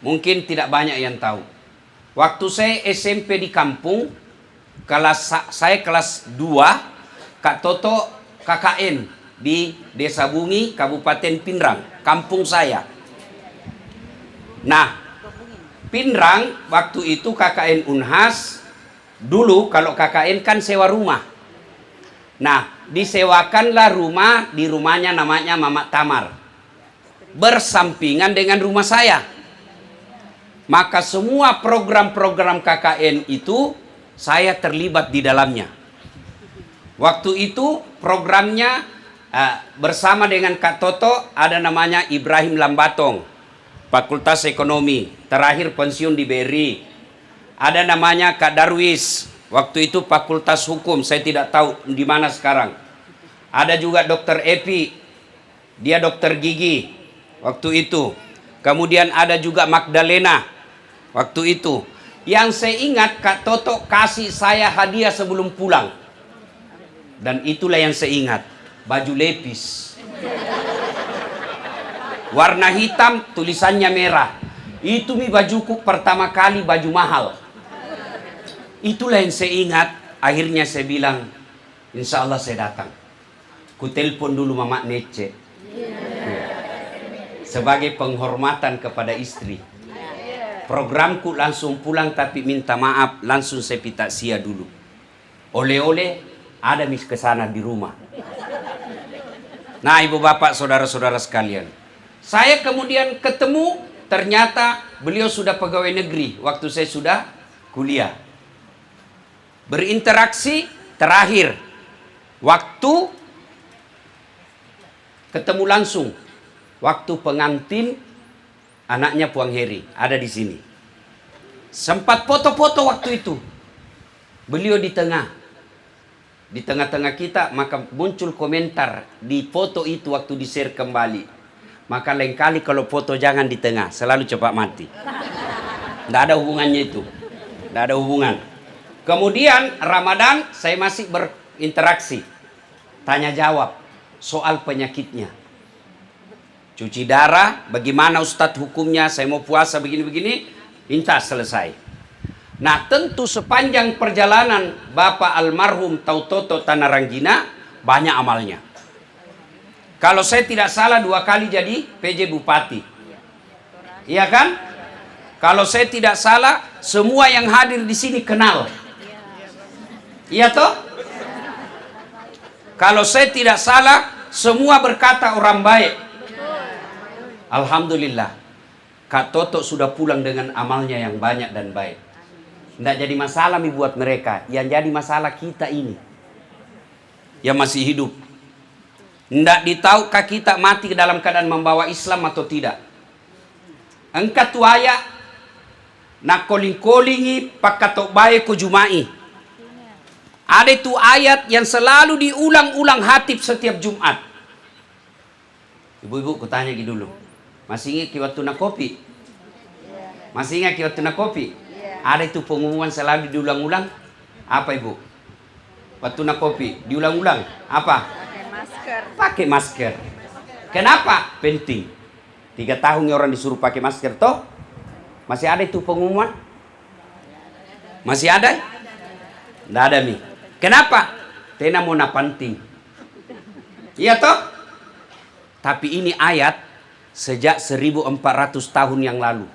Mungkin tidak banyak yang tahu. Waktu saya SMP di kampung, saya kelas 2, Kak Toto KKN di Desa Bungi, Kabupaten Pinrang, kampung saya. Nah, Pinrang waktu itu KKN Unhas, dulu kalau KKN kan sewa rumah. Nah, disewakanlah rumah, di rumahnya namanya Mamak Tamar, bersampingan dengan rumah saya. Maka semua program-program KKN itu saya terlibat di dalamnya. Waktu itu programnya bersama dengan Kak Toto, ada namanya Ibrahim Lambatong, Fakultas Ekonomi, terakhir pensiun di BRI. Ada namanya Kak Darwis, waktu itu Fakultas Hukum, saya tidak tahu di mana sekarang. Ada juga Dr. Epi, dia dokter gigi waktu itu. Kemudian ada juga Magdalena waktu itu. Yang saya ingat, Kak Toto kasih saya hadiah sebelum pulang. Dan itulah yang saya ingat, baju lepis. Warna hitam, tulisannya merah. Itu bajuku pertama kali, baju mahal. Itulah yang saya ingat. Akhirnya saya bilang, insya Allah saya datang. Ku telepon dulu Mamak Nece. Sebagai penghormatan kepada istri. Programku langsung pulang, tapi minta maaf, langsung saya pita sia dulu. Oleh-oleh ada mis ke sana di rumah. Nah, ibu bapak, saudara-saudara sekalian, saya kemudian ketemu, ternyata beliau sudah pegawai negeri waktu saya sudah kuliah. Berinteraksi terakhir waktu ketemu langsung, waktu pengantin anaknya Puang Heri, ada di sini. Sempat foto-foto waktu itu. Beliau di tengah. Di tengah-tengah kita, maka muncul komentar di foto itu waktu di-share kembali. Maka lain kali kalau foto jangan di tengah, selalu cepat mati. Tidak ada hubungannya itu. Tidak ada hubungan. Kemudian Ramadan saya masih berinteraksi. Tanya jawab soal penyakitnya. Cuci darah, bagaimana Ustadz hukumnya, saya mau puasa begini-begini, intas selesai. Nah, tentu sepanjang perjalanan Bapak almarhum Tautoto Tanaranggina, banyak amalnya. Kalau saya tidak salah 2 kali jadi PJ Bupati. Iya kan? Kalau saya tidak salah, semua yang hadir di sini kenal. Iya toh? Kalau saya tidak salah, semua berkata orang baik. Alhamdulillah, Kak Toto sudah pulang dengan amalnya yang banyak dan baik. Tidak jadi masalah buat mereka. Yang jadi masalah kita ini, yang masih hidup. Tidak ditahukah kita mati dalam keadaan membawa Islam atau tidak? Engkau tuaya nak koling-kolingi pakatok baik ko jumai. Ada itu ayat yang selalu diulang-ulang hatib setiap Jumat. Ibu-ibu, ku tanya dulu. Masih ingat waktu nak kopi? Masih ingat waktu nak kopi? Ada itu pengumuman selalu diulang-ulang. Apa ibu? Waktu nak kopi diulang-ulang. Apa? Pakai masker. Pakai masker. Kenapa? Penting. 3 tahun orang disuruh pakai masker toh? Masih ada itu pengumuman? Masih ada? Tidak ada mi. Kenapa? Tena mau penting. Iya toh? Tapi ini ayat sejak 1400 tahun yang lalu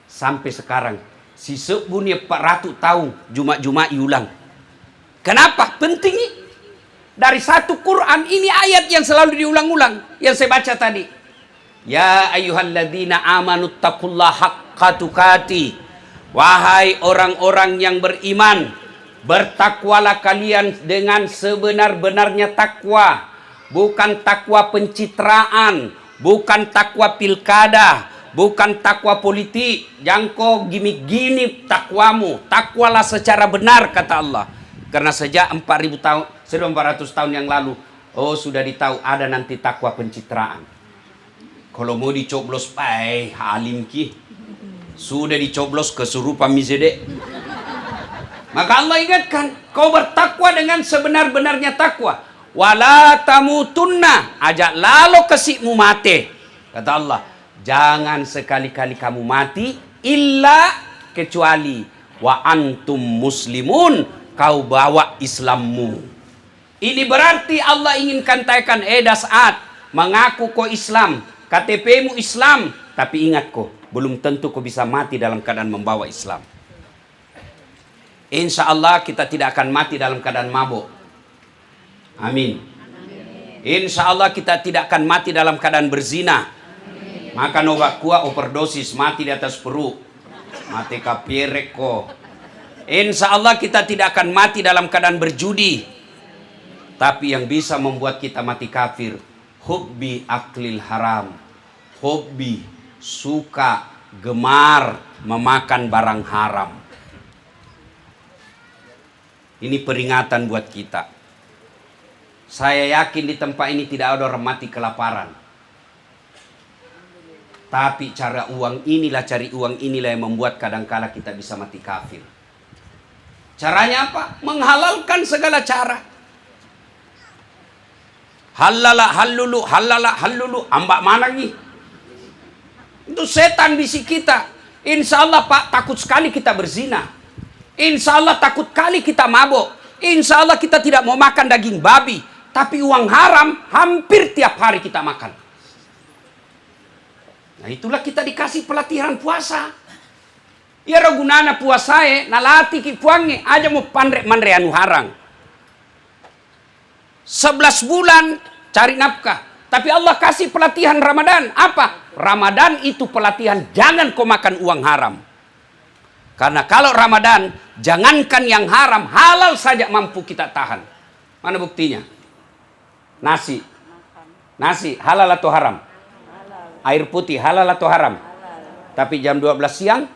sampai sekarang. Si sebunya 400 tahun Jumat-Jumat iulang. Kenapa? Penting ini. Dari satu Quran ini ayat yang selalu diulang-ulang yang saya baca tadi. Ya ayyuhalladzina amanu taqullaha haqqa tuqati. Wahai orang-orang yang beriman, bertakwalah kalian dengan sebenar-benarnya takwa. Bukan takwa pencitraan, bukan takwa pilkada, bukan takwa politik. Jangko gimmick-gimmick takwamu. Takwalah secara benar, kata Allah. Karena sejak 1400 tahun yang lalu, sudah ditahu ada nanti takwa pencitraan. Kalau mau dicoblos halim ki, sudah dicoblos kesurupan mizede. Maka Allah ingatkan, kau bertakwa dengan sebenar-benarnya takwa. Wala tamutunna, ajak lalu kesikmu mate. Kata Allah, Jangan sekali-kali kamu mati illa kecuali wa antum muslimun, kau bawa Islammu. Ini berarti Allah ingin katakan, Saat mengaku kau Islam, KTP-mu Islam, tapi ingat kau belum tentu kau bisa mati dalam keadaan membawa Islam. Insya Allah kita tidak akan mati dalam keadaan mabuk. Amin. Insya Allah kita tidak akan mati dalam keadaan berzina. Makan obat kuat, overdosis, mati di atas perut. Mati kapirek ko. Insya Allah kita tidak akan mati dalam keadaan berjudi. Tapi yang bisa membuat kita mati kafir, hubbi aklil haram. Hubbi, suka, gemar memakan barang haram. Ini peringatan buat kita. Saya yakin di tempat ini tidak ada orang mati kelaparan. Tapi cari uang inilah yang membuat kadangkala kita bisa mati kafir. Caranya apa? Menghalalkan segala cara. Halala halulu, ambak mana nih? Itu setan bisi kita. Insya Allah Pak, takut sekali kita berzina. Insya Allah takut kali kita mabuk. Insya Allah kita tidak mau makan daging babi. Tapi uang haram hampir tiap hari kita makan. Nah itulah kita dikasih pelatihan puasa. Ya gunana puasa nalati ki puange aja mau pandrek mandre anu harang. 11 bulan cari nafkah. Tapi Allah kasih pelatihan Ramadan. Apa? Ramadan itu pelatihan jangan kau makan uang haram. Karena kalau Ramadan jangankan yang haram, halal saja mampu kita tahan. Mana buktinya? Nasi halal atau haram? Air putih halal atau haram? Halal. Tapi jam 12 siang?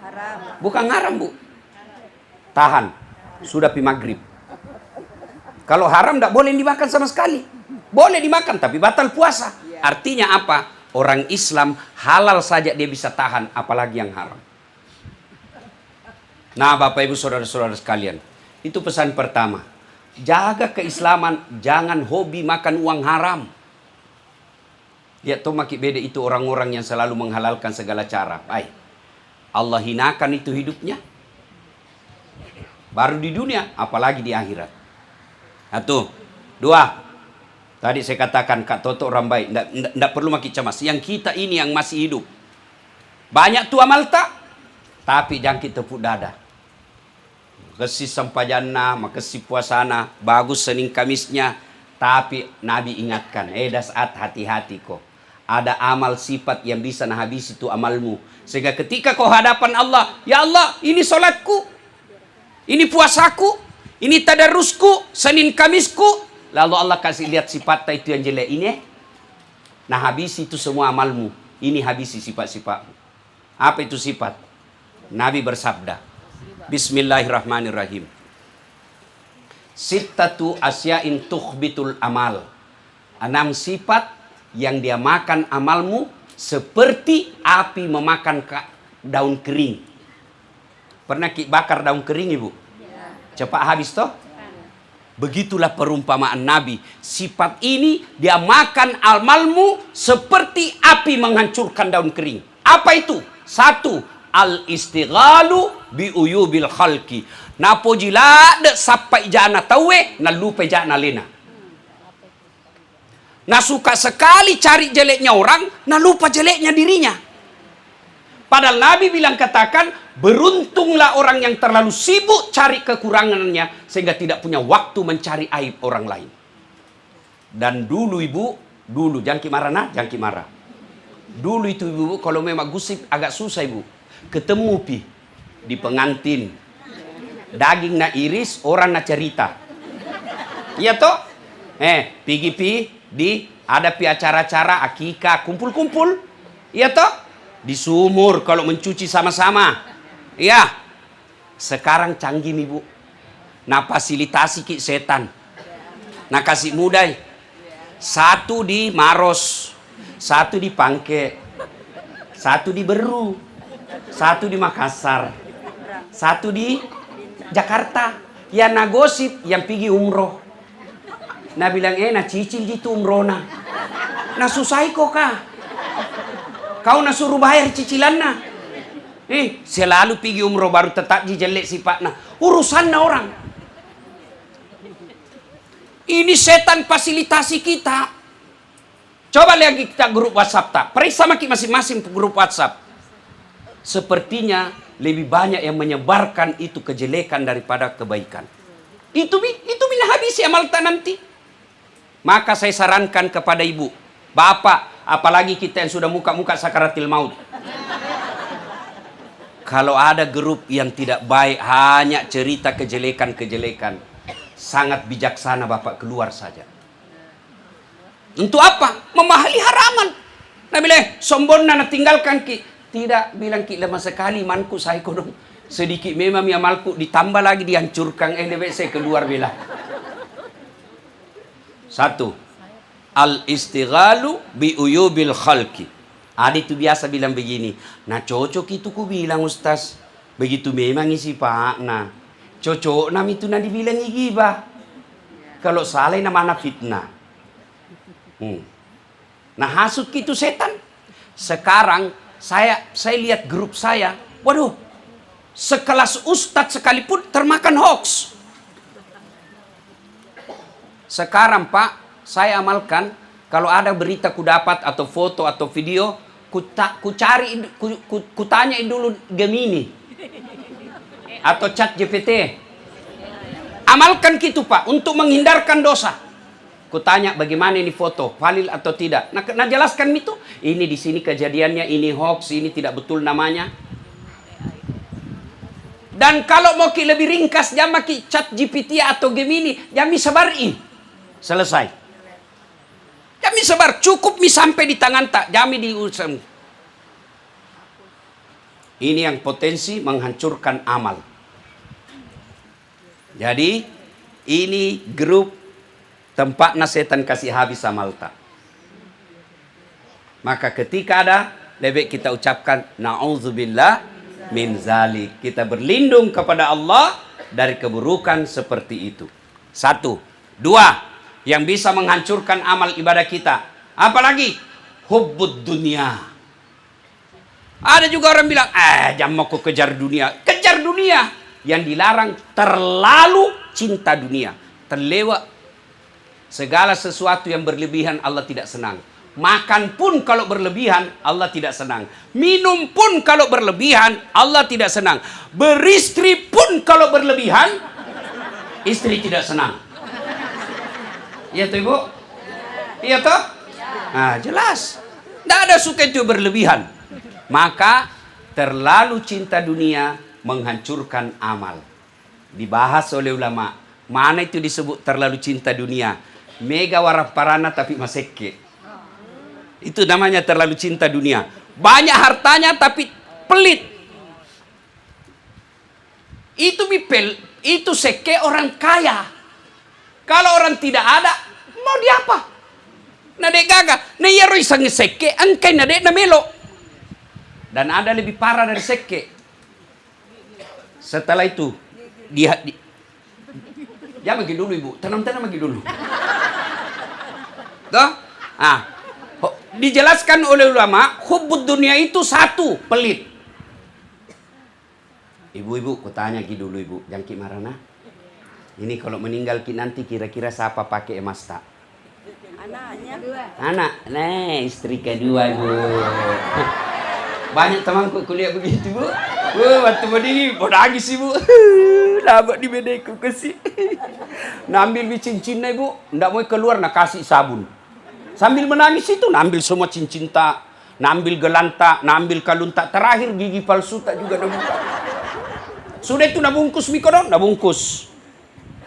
Haram. Bukan haram, Bu. Tahan. Sudah pi maghrib. Kalau haram tidak boleh dimakan sama sekali. Boleh dimakan tapi batal puasa. Artinya apa? Orang Islam halal saja dia bisa tahan, apalagi yang haram. Nah, Bapak Ibu Saudara-saudara sekalian, itu pesan pertama. Jaga keislaman, jangan hobi makan uang haram. Lihat tuh maki beda itu orang-orang yang selalu menghalalkan segala cara. Baik. Allah hinakan itu hidupnya. Baru di dunia, apalagi di akhirat. Satu. Dua. Tadi saya katakan Kak Toto orang baik. Tidak perlu maki cemas. Yang kita ini yang masih hidup. Banyak tu amal tak. Tapi jangan kita tepuk dada. Makasih sampajana, makasih puasana. Bagus Senin Kamisnya. Tapi Nabi ingatkan. Saat hati-hati kok. Ada amal sifat yang bisa habis itu amalmu. Sehingga ketika kau hadapan Allah, ya Allah, ini solatku, ini puasaku, ini tadarusku, Senin Kamisku. Lalu Allah kasih lihat sifat itu yang jelek ini. Nah habis itu semua amalmu. Ini habisi sifat-sifatmu. Apa itu sifat? Nabi bersabda, Bismillahirrahmanirrahim. Sittatu asya'in tukhbitul amal. 6 sifat yang dia makan amalmu seperti api memakan daun kering. Pernah bakar daun kering, Ibu? Ya. Cepat habis toh? Begitulah perumpamaan Nabi. Sifat ini dia makan amalmu seperti api menghancurkan daun kering. Apa itu? 1. Al-istighalu bi uyubil khalqi. Napo jila de sampai jana tawe na lupa jana lena. Nah suka sekali cari jeleknya orang, nah lupa jeleknya dirinya. Padahal Nabi bilang katakan, beruntunglah orang yang terlalu sibuk cari kekurangannya, sehingga tidak punya waktu mencari aib orang lain. Dan dulu Ibu, jangan marah nah, jangan marah. Dulu itu Ibu, kalau memang gusip agak susah Ibu. Ketemu pi di pengantin. Daging na iris, orang na cerita. Iya toh? Pigi ada pi acara-acara akikah kumpul-kumpul. Iya toh? Di sumur kalau mencuci sama-sama. Iya. Sekarang canggih Ibu. Nah fasilitasi ki setan. Nah kasih mudai. 1 di Maros, 1 di Pangke, 1 di Beru, 1 di Makassar, 1 di Jakarta. Ya nagosip yang pergi umroh. Nah bilang na cicil gitu umrona. Nah susah kok kah? Kau na suruh bayar cicilannya. Selalu pergi umroh baru tetap jelek sifatnya. Urusan orang. Ini setan fasilitasi kita. Coba lihat kita grup WhatsApp tak. Periksa masing-masing grup WhatsApp. Sepertinya lebih banyak yang menyebarkan itu kejelekan daripada kebaikan. Itu mina habis amal tak nanti. Maka saya sarankan kepada ibu, bapak, apalagi kita yang sudah muka-muka sakaratil maut. Kalau ada grup yang tidak baik, hanya cerita kejelekan-kejelekan, sangat bijaksana bapak keluar saja. Untuk apa? Memahali haraman. Nah bilang, sombong nana tinggalkan ki. Tidak, bilang ki lama sekali manku saya kodong. Sedikit memang amalku ditambah lagi dihancurkan. Lebih saya keluar bilang. Satu, al-istighalu bi uyubil khalqi. Ada itu biasa bilang begini. Nah cocok itu ku bilang Ustaz. Begitu memang isi pak. Nah cocok nam itu nanti bilang gibah. Kalau salah nama fitnah. Nah hasut itu setan. Sekarang saya lihat grup saya. Waduh. Sekelas ustadz sekalipun termakan hoax. Sekarang Pak, saya amalkan kalau ada berita ku dapat atau foto atau video, ku tanyain dulu Gemini atau Chat GPT. Amalkan gitu Pak untuk menghindarkan dosa. Ku tanya bagaimana ini foto, valid atau tidak. Nah jelaskan itu. Ini di sini kejadiannya, ini hoax, ini tidak betul namanya. Dan kalau mau lebih ringkas, jama Chat GPT atau Gemini, jami sebarin. Selesai. Jami sebar, cukup sampai di tangan tak, jami diurusan. Ini yang potensi menghancurkan amal. Jadi ini grup tempatnya setan kasih habis amal tak. Maka ketika ada, lebih kita ucapkan na'udzubillah min zalik. Kita berlindung kepada Allah dari keburukan seperti itu. Satu. Dua, yang bisa menghancurkan amal ibadah kita. Apalagi hubbud dunia. Ada juga orang bilang, jangan mau kejar dunia. Kejar dunia. Yang dilarang terlalu cinta dunia. Terlewat. Segala sesuatu yang berlebihan Allah tidak senang. Makan pun kalau berlebihan Allah tidak senang. Minum pun kalau berlebihan Allah tidak senang. Beristri pun kalau berlebihan istri tidak senang. Iya tuh Ibu? Iya toh? Nah jelas. Tidak ada suka itu berlebihan. Maka terlalu cinta dunia menghancurkan amal. Dibahas oleh ulama. Mana itu disebut terlalu cinta dunia? Mega warah parana tapi maseke. Itu namanya terlalu cinta dunia. Banyak hartanya tapi pelit. Itu seke orang kaya. Kalau orang tidak ada, mau diapa? Nade gaga, na yero isang seke, angkay nade na melo. Dan ada lebih parah dari seke. Setelah itu, ya bagi dulu Ibu, tanam-tanam bagi dulu. Toh? Dijelaskan oleh ulama, hubbud dunia itu satu, pelit. Ibu-ibu, kutanya dulu Ibu, jangan ki marana. Ini kalau meninggal ki nanti kira-kira siapa pakai emas tak? Anaknya dua. Anak, nah istri kedua Ibu. Banyak temanku kuliah begitu Bu. Waktu ini mau nangis Ibu. Dapat di bedeku kasih. Nambil cincinnya Ibu, ndak mau keluar nak kasih sabun. Sambil menangis itu nambil semua cincin tak, nambil gelantak, nambil kalung tak, terakhir gigi palsu tak juga nabuka. Sudah itu nabungkus mikodon, nabungkus.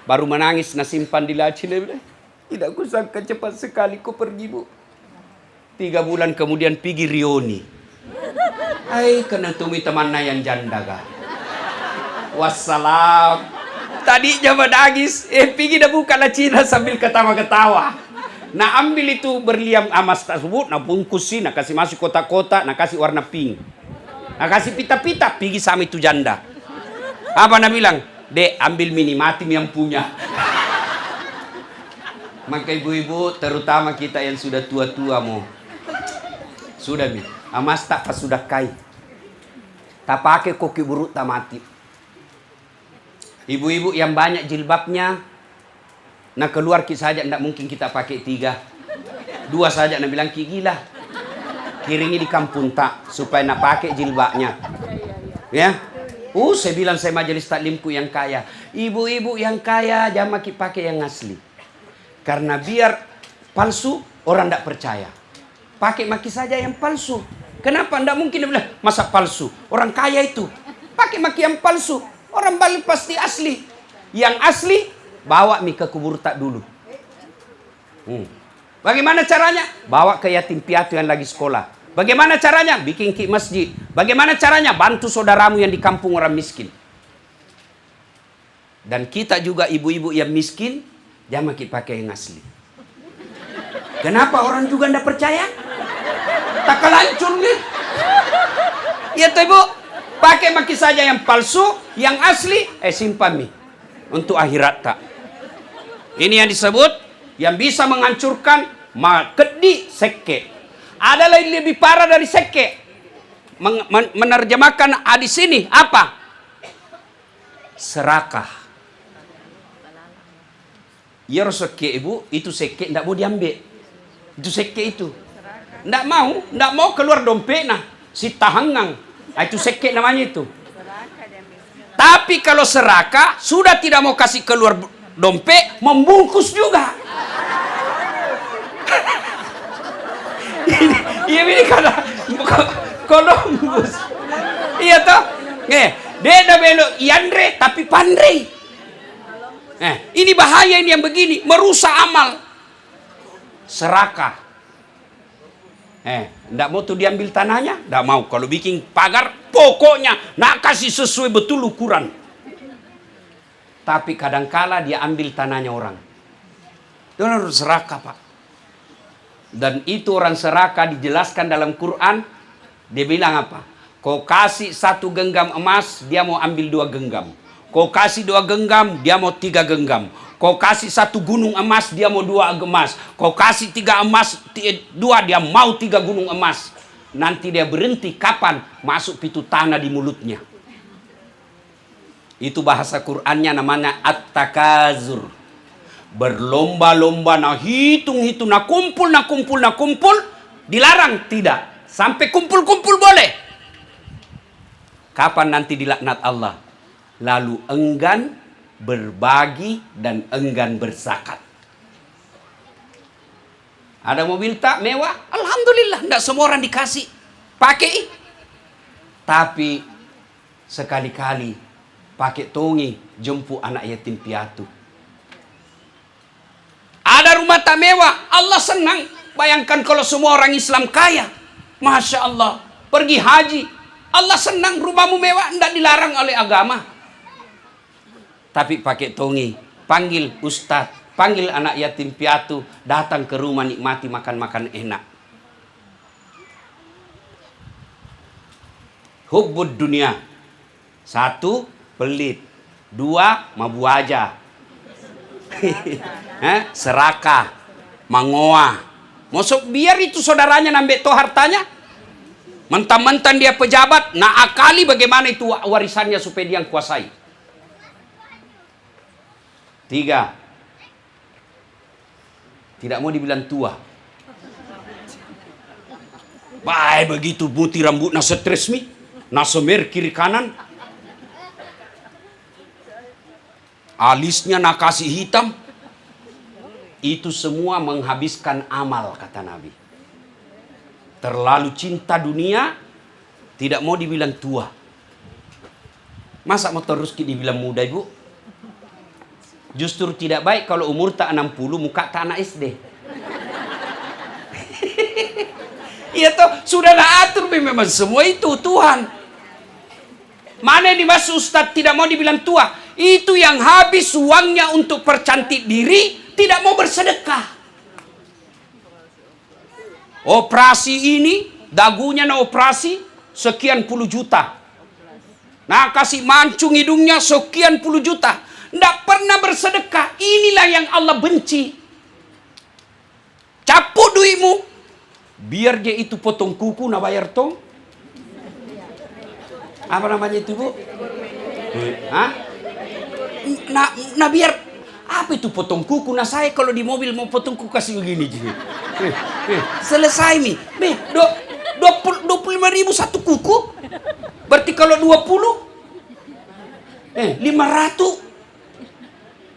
Baru menangis nasimpan di laci lebih. Tidak kusangka cepat sekali kau pergi Bu. 3 bulan kemudian pergi Rioni. Hai kena tumi temannya yang janda kah. Wassalam. Tadi jam menangis, pergi dah buka lacina sambil ketawa-ketawa. Nah ambil itu berliam emas tersebut, nah bungkusin, nah kasih masuk kotak-kotak, nah kasih warna pink. Nah kasih pita-pita, pergi sama itu janda. Apa nak bilang? Dek, ambil mini mati yang punya. Maka ibu-ibu, terutama kita yang sudah tua-tua mau. Sudah Mi. Amas tak pas sudah kai. Tak pakai koki buruk tak mati. Ibu-ibu yang banyak jilbabnya, nah keluar saja, tidak mungkin kita pakai 3. 2 saja, nak bilang gila. Kiringi di kampung tak, supaya nak pakai jilbabnya. Ya. Saya bilang saya majelis taklimku yang kaya. Ibu-ibu yang kaya, jangan pakai yang asli. Karena biar palsu, orang tidak percaya. Pakai maki saja yang palsu. Kenapa? Tidak mungkin dia bilang, masa palsu? Orang kaya itu. Pakai maki yang palsu. Orang balik pasti asli. Yang asli, bawa mi ke kubur tak dulu. Bagaimana caranya? Bawa ke yatim piatu yang lagi sekolah. Bagaimana caranya? Bikin ki masjid. Bagaimana caranya? Bantu saudaramu yang di kampung orang miskin. Dan kita juga ibu-ibu yang miskin, jangan kita pakai yang asli. Kenapa orang juga tidak percaya? Tak kelancur nih. Ya tuh ibu, pakai maki saja yang palsu, yang asli, simpan nih untuk akhirat tak. Ini yang disebut yang bisa menghancurkan makedi seke. Ada lain lebih parah dari seke. Menerjemahkan hadis ini apa? Serakah. Ya seke ibu, itu seke tidak mau diambil. Itu seke itu. Tidak mau keluar dompet nah. Si tahangang. Itu seke namanya itu. Tapi kalau serakah, sudah tidak mau kasih keluar dompet, membungkus juga. ini karena Columbus. Iya toh? Dia dah belok Yandre tapi pandai. Ini bahaya ini yang begini, merusak amal. Serakah. Ndak mau tuh diambil tanahnya, ndak mau. Kalau bikin pagar, pokoknya nak kasih sesuai betul ukuran. Tapi kadangkala dia ambil tanahnya orang. Itu harus serakah, Pak. Dan itu orang serakah dijelaskan dalam Quran. Dia bilang apa? Kau kasih 1 genggam emas, dia mau ambil 2 genggam. Kau kasih 2 genggam, dia mau 3 genggam. Kau kasih 1 gunung emas, dia mau 2 emas. Kau kasih 3 emas, 2, dia mau 3 gunung emas. Nanti dia berhenti kapan? Masuk pitu tanah di mulutnya. Itu bahasa Qur'annya namanya at-takazur. Berlomba-lomba, hitung, kumpul, dilarang tidak. Sampai kumpul-kumpul boleh. Kapan nanti dilaknat Allah? Lalu enggan berbagi dan enggan berzakat. Ada mobil tak mewah? Alhamdulillah, tidak semua orang dikasih. Pakai. Tapi sekali-kali pakai tongi jemput anak yatim piatu. Ada rumah tak mewah, Allah senang. Bayangkan kalau semua orang Islam kaya. Masya Allah. Pergi haji, Allah senang. Rumahmu mewah, tidak dilarang oleh agama. Tapi pakai tongi. Panggil ustaz, panggil anak yatim piatu. Datang ke rumah nikmati makan-makan enak. Hubbud dunia. 1, pelit. 2, mabu aja. Serakah, mangoa. Masuk biar itu saudaranya nambah toh hartanya. Mentang-mentang dia pejabat, nak akali bagaimana itu warisannya supaya dia kuasai. 3, tidak mau dibilang tua. Baik begitu putih rambutnya stres mi, nasemer kiri kanan. Alisnya nak kasih hitam. Itu semua menghabiskan amal, kata Nabi. Terlalu cinta dunia, tidak mau dibilang tua. Masa mau terus dibilang muda, ibu? Justru tidak baik kalau umur tak 60, muka tak anak SD. Iya toh, sudah atur memang semua itu Tuhan. Mana yang dimaksud Ustaz tidak mau dibilang tua? Itu yang habis uangnya untuk percantik diri, tidak mau bersedekah. Operasi ini, dagunya na operasi, sekian puluh juta. Nah, kasih mancung hidungnya sekian puluh juta. Tidak pernah bersedekah. Inilah yang Allah benci. Capuk duitmu, biar dia itu potong kuku na bayar tong. Apa namanya itu, Bu? Hah? Nah biar apa itu potong kuku? Nah saya kalau di mobil mau potong kuku kasih begini. Selesai nih. 25.000 satu kuku. Berarti kalau 20 500.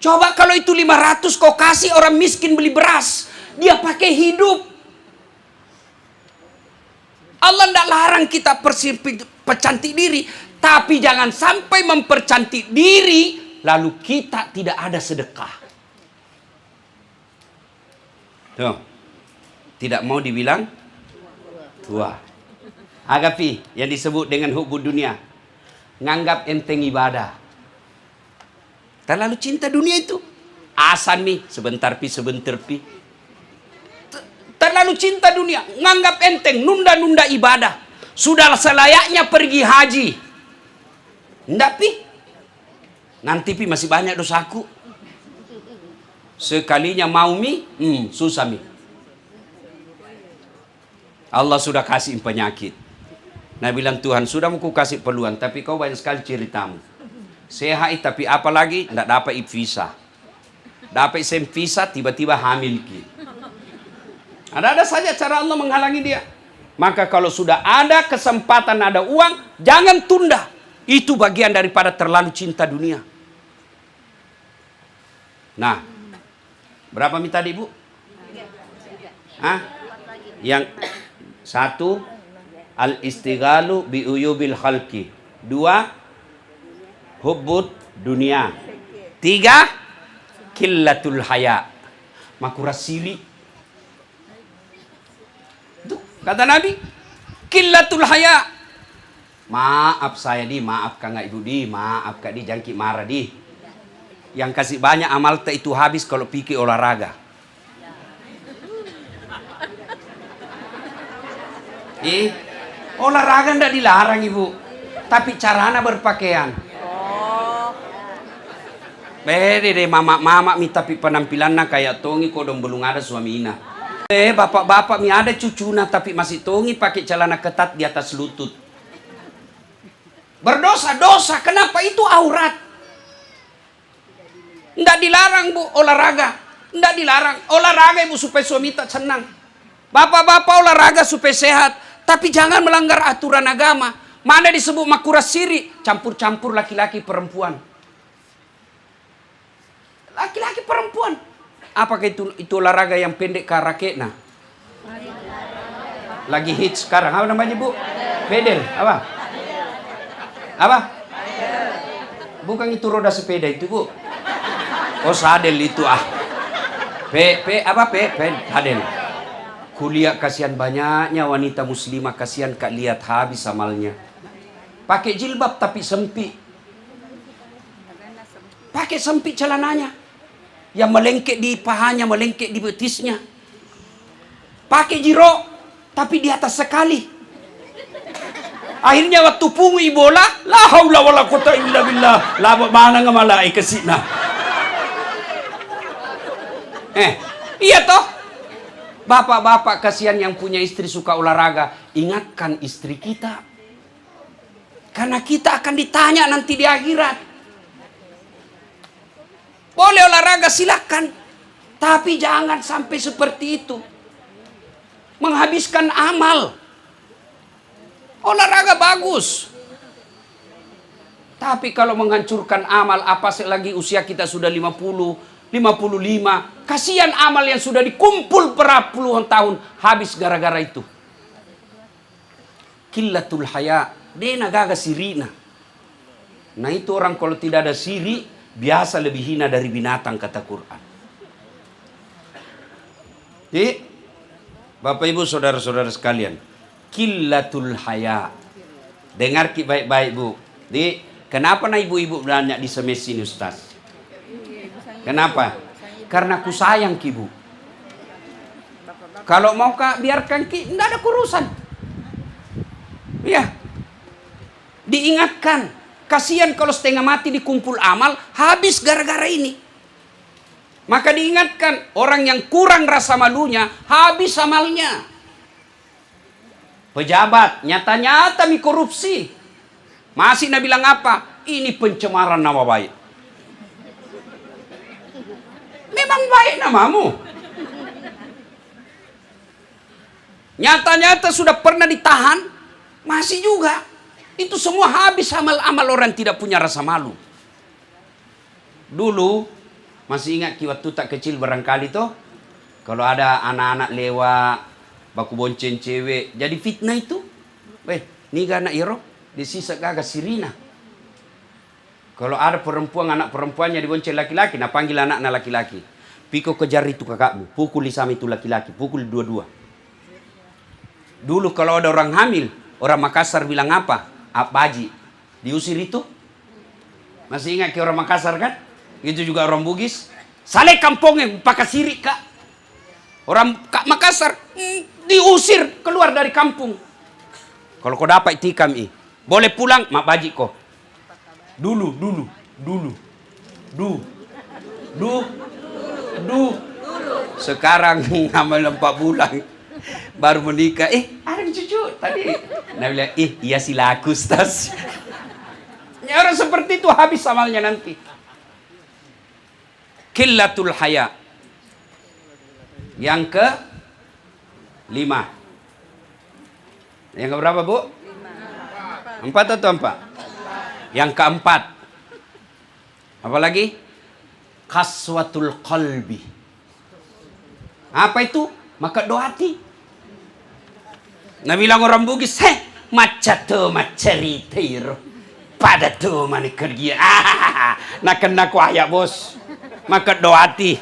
Coba kalau itu 500 kau kasih orang miskin beli beras, dia pakai hidup. Allah tidak larang kita percantik diri, tapi jangan sampai mempercantik diri lalu kita tidak ada sedekah. Tuh. Tidak mau dibilang tua. Agapi yang disebut dengan hubbud dunia. Nganggap enteng ibadah. Terlalu cinta dunia itu. Asan nih, sebentar pi. Terlalu cinta dunia, nganggap enteng, nunda-nunda ibadah. Sudah selayaknya pergi haji. Nggak pi. Nanti pi masih banyak dosaku. Sekalinya mau mi, susah mi. Allah sudah kasih penyakit. Nah bilang Tuhan sudah mau ku kasih peluang, tapi kau banyak sekali ceritamu. Sehat tapi apalagi tidak dapat visa. Dapat visa tiba-tiba hamil ki. Ada saja cara Allah menghalangi dia. Maka kalau sudah ada kesempatan, ada uang, jangan tunda. Itu bagian daripada terlalu cinta dunia. Nah, berapa minta tadi, Bu? Hah? Yang satu, al-istighalu bi uyubil khalqi. 2, hubbud dunia. 3, killatul haya. Makuras siri. Itu kata Nabi, killatul haya. Maaf saya di, maaf Kang Ibu di, maaf Kak di, jangan marah di. Yang kasih banyak amal itu habis kalau pikir olahraga. Olahraga ndak dilarang Ibu, tapi caranya berpakaian. Bede deh mama mi tapi penampilannya kayak tongi kodong belum ada suamina. Bapak-bapak mi ada cucuna tapi masih tongi pakai celana ketat di atas lutut. Berdosa-dosa, kenapa itu aurat? Ndak dilarang Bu olahraga, ndak dilarang olahraga Ibu supaya suami tak senang. Bapak-bapak olahraga supaya sehat, tapi jangan melanggar aturan agama. Mana disebut makuras siri, campur-campur laki-laki perempuan. Laki-laki perempuan. Apakah itu olahraga yang pendek karakena? Lagi hits sekarang. Apa namanya Bu? Pedal. Apa? Bukan itu roda sepeda itu Bu. Oh sadel itu sadel. Kuliah kasihan banyaknya wanita muslimah, kasihan Kak lihat habis amalnya. Pakai jilbab tapi sempit. Pakai sempit celananya. Yang melengkek di pahanya, melengkek di betisnya. Pakai jiro tapi di atas sekali. Akhirnya waktu pungui bola, la haula wala quwata illa billah. La mana ngamalai kesina. Iya toh? Bapak-bapak kasihan yang punya istri suka olahraga, ingatkan istri kita. Karena kita akan ditanya nanti di akhirat. Boleh olahraga silakan, tapi jangan sampai seperti itu. Menghabiskan amal. Olahraga bagus. Tapi kalau menghancurkan amal, apa selagi usia kita sudah 50, 55, kasihan amal yang sudah dikumpul berpuluhan tahun habis gara-gara itu. Killatul haya, dena gaga sirina. Nah itu orang kalau tidak ada siri biasa lebih hina dari binatang kata Quran. Jadi Bapak Ibu saudara-saudara sekalian, killatul haya. Dengar baik-baik Bu. Jadi kenapa ibu-ibu banyak di semes ini Ustaz? Kenapa? Karena ku sayang ki Bu. Kalau mau Kak biarkan ki, enggak ada urusan. Ya. Diingatkan, kasihan kalau setengah mati dikumpul amal habis gara-gara ini. Maka diingatkan, orang yang kurang rasa malunya habis amalnya. Pejabat nyata-nyata mi korupsi. Masih nak bilang apa? Ini pencemaran nama baik. Memang baik namamu. Nyata-nyata sudah pernah ditahan, masih juga. Itu semua habis amal-amal orang tidak punya rasa malu. Dulu, masih ingat waktu tak kecil barangkali toh, kalau ada anak-anak lewat, baku bonceng cewek, jadi fitnah itu. Ni anak iro, disisa gagas sirina. Kalau ada perempuan, anak perempuannya dibonceng laki-laki, nah panggil anak laki-laki. Piko kejar itu kakakmu, pukul sama itu laki-laki, pukul dua-dua. Dulu kalau ada orang hamil, orang Makassar bilang apa? Apaji. Diusir itu. Masih ingat ke orang Makassar kan? Itu juga orang Bugis. Sale kampungnya, pakai sirik kak. Orang Makassar diusir keluar dari kampung. Kalau kau dapat tikam boleh pulang, mak baji kau. Dulu. Sekarang amal 4 bulan baru menikah. Ada cucu tadi. Nah bilang, iya silaku Ustaz. Ya, orang seperti itu habis amalnya nanti. Qillatul haya. Yang ke 5. Yang ke berapa, Bu? 4 atau 4? Yang keempat. Apa lagi? Qaswatul qalbi. Apa itu? Maka doa hati. Nah bilang orang Bugis, macaritir. Pada tuh mana kerja. Nak kena ku ayak bos. Maka doa hati.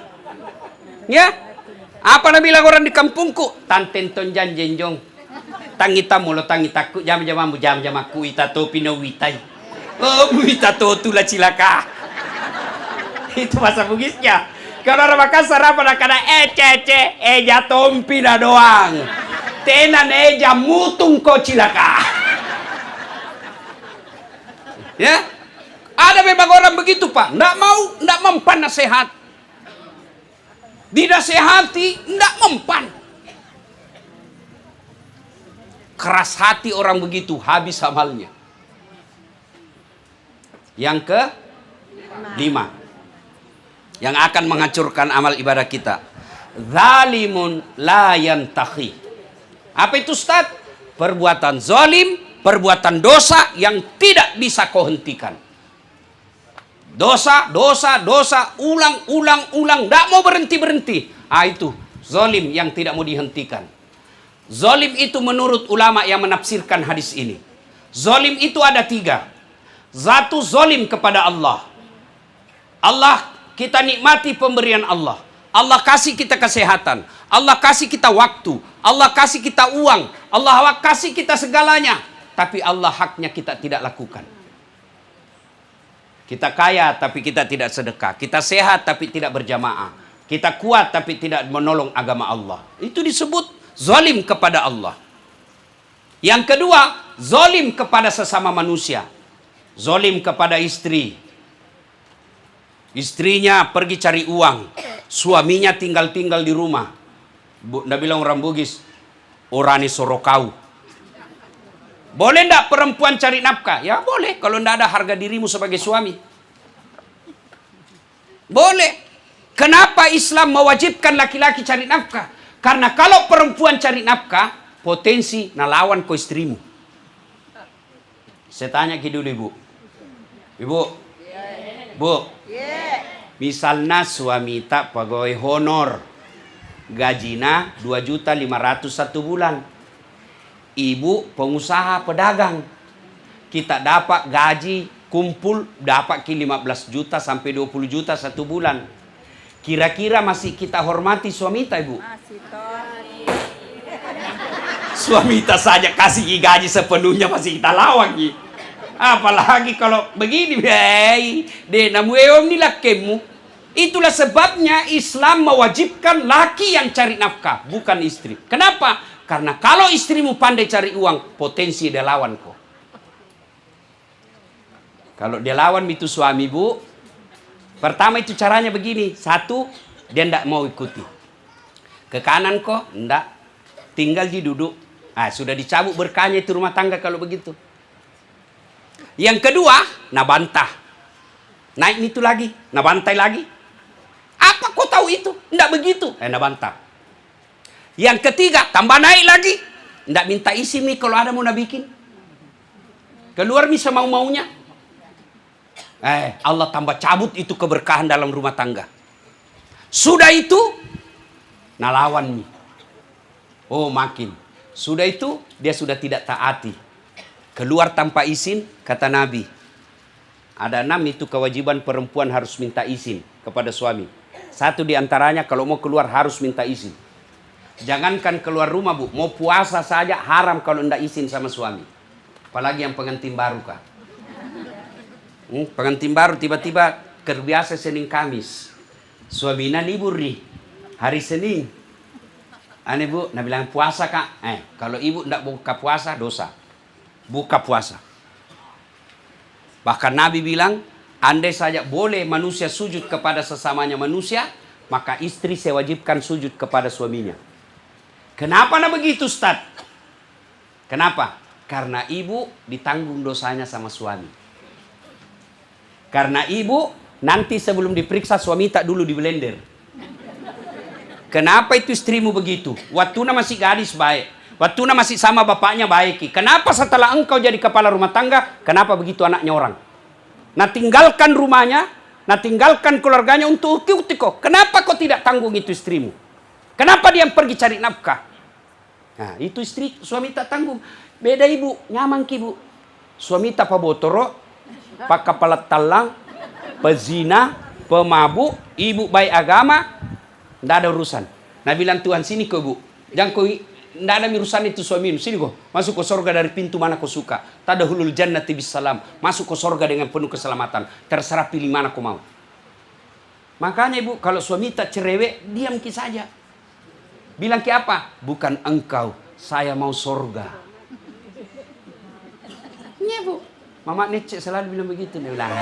Ya? Apa nak bilang orang di kampungku? Tanten tonjan jenjong. Tangita mulo tangita ku jam-jam aku ita topi no witai. Oh, wita to tula cilaka. Itu bahasa Bugisnya. Kalau orang Makassar apa nak kena cece eja tompi na doang. Tenan eja mutung ko cilaka. Ya? Ada memang orang begitu, Pak. Ndak mempan nasihat. Dinasehati, ndak mempan. Keras hati orang begitu, habis amalnya. Yang ke 5. Yang akan menghancurkan amal ibadah kita. Zalimun la yantahi. Apa itu, Ustaz? Perbuatan zalim, perbuatan dosa yang tidak bisa kau hentikan. Dosa, ulang, tidak mau berhenti. Itu zalim yang tidak mau dihentikan. Zalim itu menurut ulama yang menafsirkan hadis ini. Zalim itu ada 3. Satu, zalim kepada Allah. Allah, kita nikmati pemberian Allah. Allah kasih kita kesehatan. Allah kasih kita waktu. Allah kasih kita uang. Allah kasih kita segalanya. Tapi Allah haknya kita tidak lakukan. Kita kaya tapi kita tidak sedekah. Kita sehat tapi tidak berjamaah. Kita kuat tapi tidak menolong agama Allah. Itu disebut zalim kepada Allah. Yang kedua, zalim kepada sesama manusia. Zalim kepada istri. Istrinya pergi cari uang. Suaminya tinggal di rumah. Ndak bilang orang Bugis, orani sorokau. Boleh ndak perempuan cari nafkah? Ya boleh, kalau ndak ada harga dirimu sebagai suami. Boleh. Kenapa Islam mewajibkan laki-laki cari nafkah? Karena kalau perempuan cari nafkah, potensi nalawan ko istrimu. Saya tanya ke dulu Ibu. Ibu. Bu. Misalnya suami tak pegawai honor. Gajina 2.500.000 satu bulan. Ibu pengusaha pedagang, kita dapat gaji kumpul dapat 15 juta sampai 20 juta satu bulan. Kira-kira masih kita hormati suami kita, Ibu? Masih toh. Suami kita saja kasih gaji sepenuhnya masih kita lawan. Apalagi kalau begini, namu eom ni lakemu. Itulah sebabnya Islam mewajibkan laki yang cari nafkah, bukan istri. Kenapa? Karena kalau istrimu pandai cari uang, potensi dia lawan kok. Kalau dia lawan itu suami, Bu, pertama itu caranya begini. 1, dia tidak mau ikuti. Ke kanan kok, tidak. Tinggal di duduk. Sudah dicabut berkahnya itu rumah tangga kalau begitu. Yang kedua, nah bantah. Naik itu lagi, nah bantai lagi. Apa kau tahu itu? Tidak begitu. Nah bantah. Yang ketiga, tambah naik lagi. Tidak minta isi mi kalau ada mau bikin. Keluar mi semau-maunya. Allah tambah cabut itu keberkahan dalam rumah tangga. Sudah itu, nah lawan mi. Oh makin. Sudah itu, dia sudah tidak taati. Keluar tanpa izin, kata Nabi. Ada 6 itu kewajiban perempuan harus minta izin kepada suami. Satu diantaranya kalau mau keluar harus minta izin. Jangankan keluar rumah bu, mau puasa saja haram kalau tidak izin sama suami. Apalagi yang pengantin baru kah. Pengantin baru tiba-tiba terbiasa Senin Kamis. Suaminya libur nih, hari Senin. Aneh bu, nah bilang puasa kak. Kalau ibu tidak buka puasa dosa. Buka puasa. Bahkan Nabi bilang, andai saja boleh manusia sujud kepada sesamanya manusia, maka istri saya wajibkan sujud kepada suaminya. Kenapa nak begitu Ustaz? Kenapa? Karena ibu ditanggung dosanya sama suami. Karena ibu nanti sebelum diperiksa suami tak dulu di blender. Kenapa itu istrimu begitu? Waktu masih gadis baik. Waktu masih sama bapaknya baik. Kenapa setelah engkau jadi kepala rumah tangga, kenapa begitu anaknya orang? Nah tinggalkan rumahnya, nah tinggalkan keluarganya untuk uti kok. Kenapa kau tidak tanggung itu istrimu? Kenapa dia pergi cari nafkah? Nah itu istri, suami tak tanggung. Beda ibu, nyaman ki bu. Suami tak pabotoro, pak kapalat talang, pezina, pemabuk, ibu baik agama, tidak ada urusan. Nah bilang Tuhan sini kau bu, jangan kau tidak ada urusan itu suamimu. Sini kau masuk ke sorga dari pintu mana kau suka. Tadahulul jannati bisalam. Masuk ke sorga dengan penuh keselamatan. Terserah pilih mana kau mau. Makanya ibu kalau suami tak cerewet, diam ki saja. Bilang ki apa? Bukan engkau, saya mau sorga. Iya bu. Mama Nece selalu bilang begitu. Dia bilang.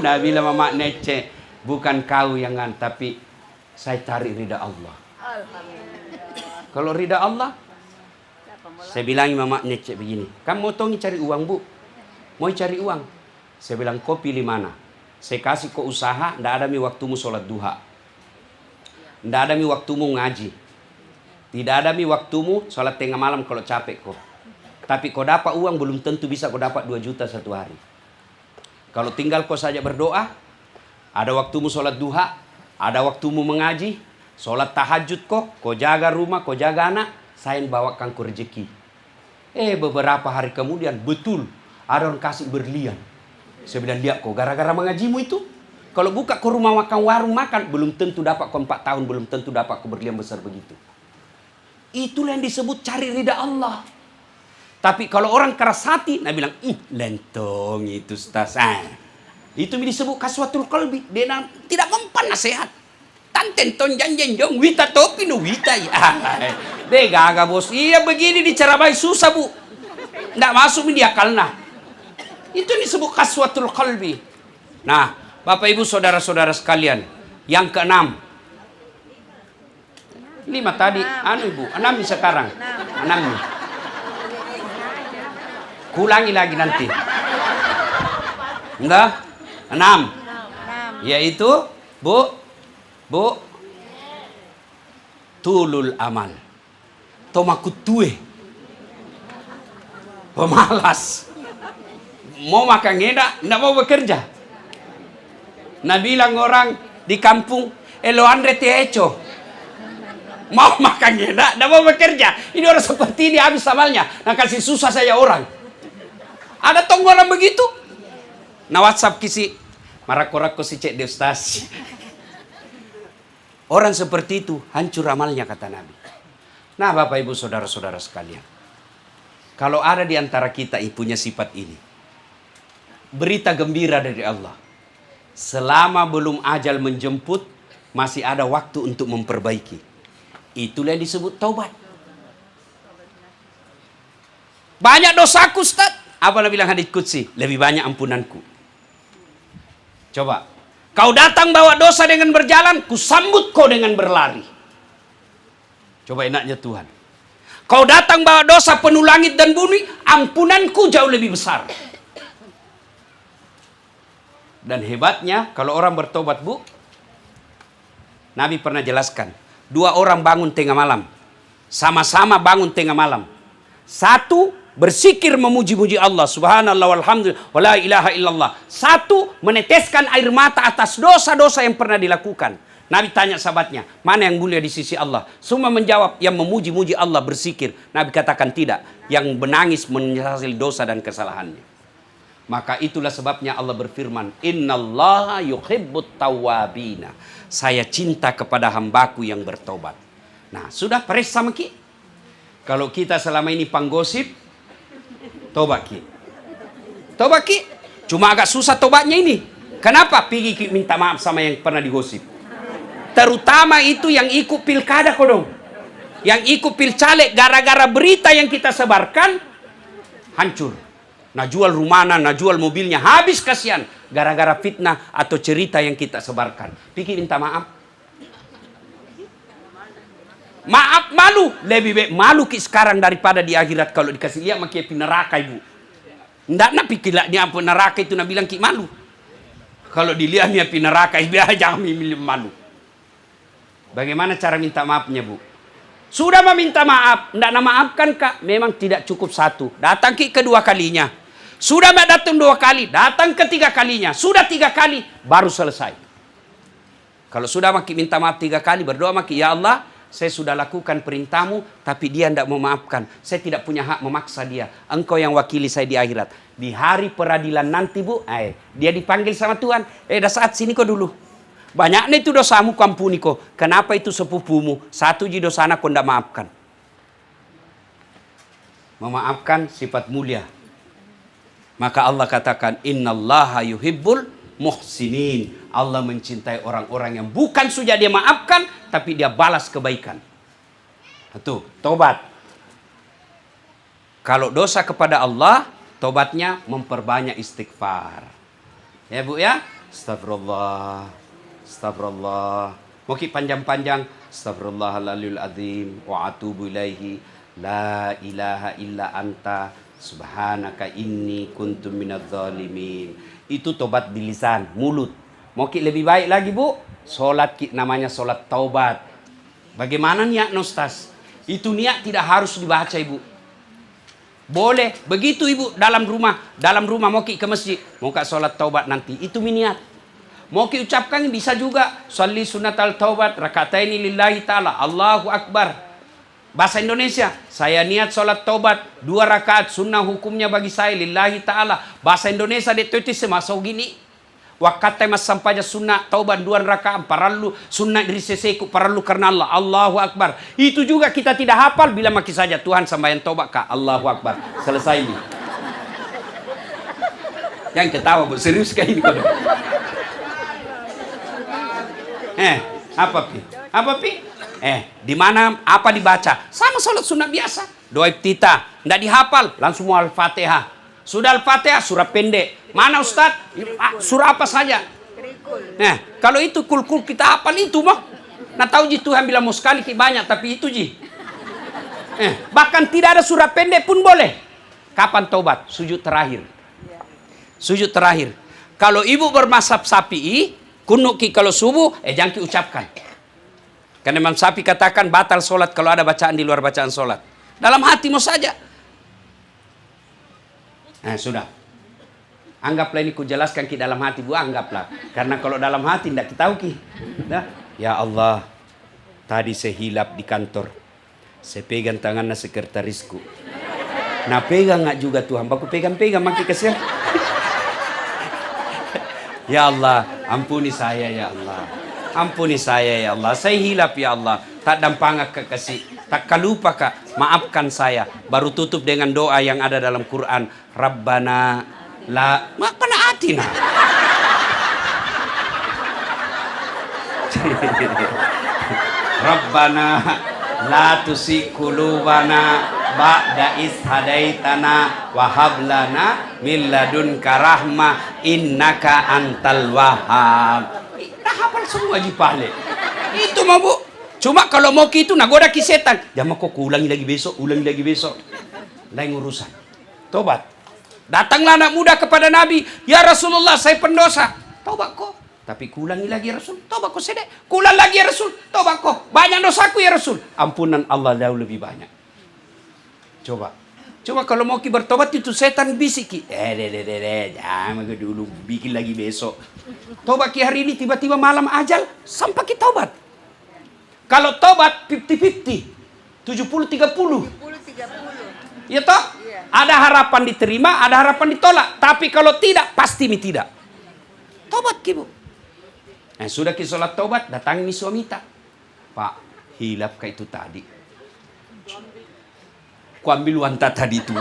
Nah bilang Mama Nece, bukan kau yang tapi saya cari ridha Allah. Kalau ridha Allah, saya bilang Mama Nece begini, kamu mau cari uang bu? Mau cari uang? Saya bilang kau pilih mana? Saya kasih kau usaha, tidak ada mi waktumu sholat duha. Tidak ada mi waktumu ngaji. Tidak ada mi waktumu sholat tengah malam kalau capek kau. Tapi kau dapat uang belum tentu bisa kau dapat 2 juta satu hari. Kalau tinggal kau saja berdoa, ada waktumu sholat duha, ada waktumu mengaji, sholat tahajud kau jaga rumah, kau jaga anak, saya bawakan kau rezeki. Beberapa hari kemudian betul ada orang kasih berlian. Saya bilang lihat kau gara-gara mengajimu itu. Kalau buka ke rumah makan warung makan belum tentu dapat kau 4 tahun, belum tentu dapat kau berlian besar begitu. Itulah yang disebut cari ridha Allah. Tapi kalau orang keras hati, nah bilang, lentong itu Ustaz. Itu disebut kaswatul qalbi. Dia tidak mempan nasihat. Tanten ton janjen jong wita topi no wita ya. Gaga bos. Iya begini dicerabai susah bu. Nggak masuk di akalnya. Itu disebut kaswatul qalbi. Nah, Bapak Ibu saudara-saudara sekalian, yang ke-6. 5 tadi, Ibu, 6 sekarang. 6 nih. Kulangi lagi nanti. Enggak? 6. Yaitu Bu tulul amal. Tomakutue. Pemalas. Mau makan enak, enggak mau bekerja. Nah bilang orang di kampung, lo Andre te hecho. Mau makan enak, enggak mau bekerja. Ini orang seperti ini habis amalnya. Nah kasih susah saya orang. Ada tonggolan begitu. Nah WhatsApp kisi marak-korak si cek de ustaz. Orang seperti itu hancur amalnya kata Nabi. Nah Bapak Ibu saudara-saudara sekalian, kalau ada di antara kita yang punya sifat ini, berita gembira dari Allah. Selama belum ajal menjemput, masih ada waktu untuk memperbaiki. Itulah yang disebut taubat. Banyak dosaku Ustaz. Apa Nabi bilang hadits qudsi? Lebih banyak ampunanku. Coba. Kau datang bawa dosa dengan berjalan, ku sambut kau dengan berlari. Coba enaknya Tuhan. Kau datang bawa dosa penuh langit dan bumi, ampunanku jauh lebih besar. Dan hebatnya, kalau orang bertobat, Bu, Nabi pernah jelaskan, 2 orang bangun tengah malam. Sama-sama bangun tengah malam. Satu bersikir memuji-muji Allah, subhanallah walhamdulillah, wala ilaha illallah. Satu meneteskan air mata atas dosa-dosa yang pernah dilakukan. Nabi tanya sahabatnya, mana yang mulia di sisi Allah? Semua menjawab, yang memuji-muji Allah berzikir. Nabi katakan tidak, yang menangis menyesali dosa dan kesalahannya. Maka itulah sebabnya Allah berfirman, innallaha yuhibbut tawwabina. Saya cinta kepada hambaku yang bertobat. Nah, sudah peres sama Ki. Kalau kita selama ini panggosip, tobat Ki. Tobat Ki. Cuma agak susah tobatnya ini. Kenapa? Pergi Ki minta maaf sama yang pernah digosip. Terutama itu yang ikut pilkada kodong. Yang ikut pilcaleg, gara-gara berita yang kita sebarkan, hancur. Nah jual rumahnya, nah jual mobilnya, habis kasihan. Gara-gara fitnah atau cerita yang kita sebarkan. Pergi minta maaf. Maaf malu, lebih baik malu Ki sekarang daripada di akhirat kalau dikasih lihat makin api neraka Ibu. Ndak nak pikir lah dia api neraka itu nak bilang Ki malu. Kalau dilihat ni api neraka biar jangan milih malu. Bagaimana cara minta maafnya Bu? Sudah meminta maaf, ndak nak maafkan Kak, memang tidak cukup satu. Datang Ki kedua kalinya. Sudah datang 2 kali, datang ketiga kalinya. Sudah 3 kali, baru selesai. Kalau sudah maki minta maaf 3 kali, berdoa maki, ya Allah, saya sudah lakukan perintahmu, tapi dia tidak memaafkan. Saya tidak punya hak memaksa dia. Engkau yang wakili saya di akhirat. Di hari peradilan nanti Bu, dia dipanggil sama Tuhan. Dah saat sini kau dulu. Banyaknya itu dosamu kau ampuni kau. Kenapa itu sepupumu? Satu ji dosana kau tidak maafkan. Memaafkan sifat mulia. Maka Allah katakan, innallaha yuhibbul muhsinin. Allah mencintai orang-orang yang bukan saja dia maafkan, tapi dia balas kebaikan. Itu tobat. Kalau dosa kepada Allah, tobatnya memperbanyak istighfar. Ya Bu ya, astagfirullah, astagfirullah. Mungkin panjang-panjang, astagfirullahaladzim azim wa atubu ilaihi, la ilaha illa anta, subhanaka inni kuntu minadz zalimin. Itu tobat di lisan, mulut. Mungkin lebih baik lagi Bu, solat namanya solat taubat. Bagaimana niat Ustaz? Itu niat tidak harus dibaca Ibu. Boleh, begitu Ibu dalam rumah mau ke masjid, mau ke solat taubat nanti, itu niat. Mau ucapkan bisa juga, sholli sunnatal taubat rakataini lillahi ta'ala, Allahu Akbar. Bahasa Indonesia, saya niat sholat taubat 2 rakaat, sunnah hukumnya bagi saya lillahi ta'ala. Bahasa Indonesia dia tulis masuk gini, wakata mas sampaja sunnah taubat 2 rakaat parallu sunnah dari seseku parallu karena Allah, Allahu Akbar. Itu juga kita tidak hafal, bila maki saja Tuhan sambayan taubat Kak, Allahu Akbar, selesai ini. Yang ketawa Bu, serius kayak ini kodok. Apa pi? Di mana apa dibaca? Sama salat sunat biasa. Doa iftitah, enggak dihafal, langsung Al-Fatihah. Sudah Al-Fatihah surah pendek. Mana Ustaz? Surah apa saja? Kalau itu kul kita hafal itu mah. Nah tahu ji Tuhan bilang mau sekali banyak, tapi itu ji. Bahkan tidak ada surah pendek pun boleh. Kapan taubat? Sujud terakhir. Sujud terakhir. Kalau ibu bermazhab Syafi'i, kunuki kalau subuh, jangan diucapkan. Karena Imam Syafi'i katakan batal solat kalau ada bacaan di luar bacaan solat. Dalam hatimu saja. Sudah. Anggaplah ini kujelaskan Ki dalam hati Bu, anggaplah. Karena kalau dalam hati tidak kita tahu Ki. Ya Allah, tadi saya hilap di kantor. Saya pegang tangannya sekretarisku. Nah pegang nggak juga Tuhan, baku pegang-pegang makin kesel. Ya Allah, ampuni saya ya Allah. Ampuni saya ya Allah, saya hilap ya Allah, tak dampangak kekasih, tak kalupa Kak, maafkan saya. Baru tutup dengan doa yang ada dalam Quran, Rabbana la ma'pana atina. Rabbana la tusi qulubana ba'da is hadaitana wa hab lana min ladunka rahmah innaka antal wahhab. Hafal semua ji pahle. Itu mah Bu. Cuma kalau mau itu nagoda ki setan. Jangan kok ulangi lagi besok, ulangi lagi besok. Lain urusan. Tobat. Datanglah anak muda kepada Nabi. Ya Rasulullah, saya pendosa. Tobat kok. Tapi kulangi lagi ya Rasul. Tobat kok sedek. Kulang lagi ya Rasul. Tobat kok. Banyak dosaku ya Rasul. Ampunan Allah jauh lebih banyak. Coba. Coba kalau mau ki bertobat itu setan bisik ki. Jangan dulu bikin lagi besok. Tobat ki hari ini tiba-tiba malam ajal sampai ki tobat. Kalau tobat 50-50. 70-30. 70-30. Ya toh? Iya. Ada harapan diterima, ada harapan ditolak. Tapi kalau tidak, pasti tidak. Tobat ki bu. Nah, sudah ki sholat tobat, datangi suami tak. Pak, hilap kayak itu tadi. Ku ambil wanta tadi itu.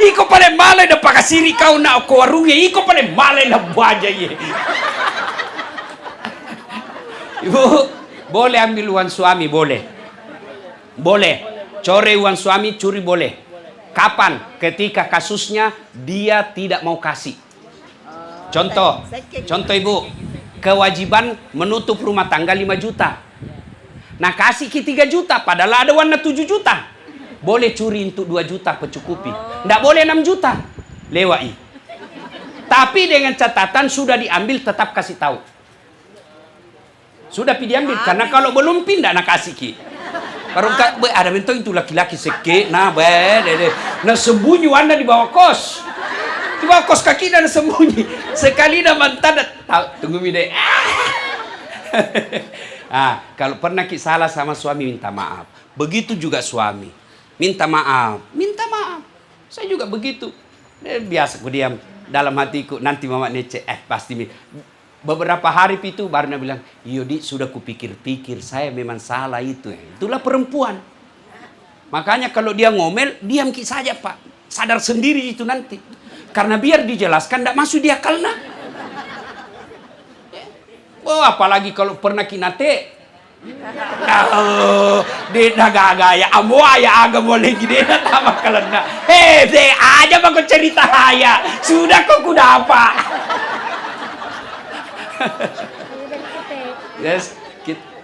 Iko pada malai dah pakai siri kau nak ke warungnya. Iko pada malai lah baja ye. Ibu, boleh ambil uang suami, boleh. Boleh. Core uang suami, curi boleh. Kapan? Ketika kasusnya dia tidak mau kasih. Contoh ibu, kewajiban menutup rumah tangga 5 juta. Nah kasih ke 3 juta, padahal ada warna 7 juta. Boleh curi untuk 2 juta pencukupi. Nggak boleh 6 juta. Lewai. Tapi dengan catatan sudah diambil tetap kasih tahu. Sudah diambil. Karena kalau belum pindah nak kasih ki. Baru ada bentuk itu laki-laki seke. Nah sembunyi anda di bawah kos. Di bawah kos kaki dan sembunyi. Sekali dah mantan. Tunggu mide. Kalau pernah ki salah sama suami minta maaf. Begitu juga suami. Minta maaf. Saya juga begitu. Biasa aku diam dalam hatiku. Nanti mama nece. Pasti. Beberapa hari itu baru dia bilang, Yodi sudah kupikir-pikir. Saya memang salah itu. Itulah perempuan. Makanya kalau dia ngomel, diam saja pak. Sadar sendiri itu nanti. Karena biar dijelaskan, tidak masuk dia akalnya. Apalagi kalau pernah kinate. Dia gaya amo ya agak boleh gini nama kalenda. Deh aja bagus cerita haya. Sudah kok kuda apa? Yes,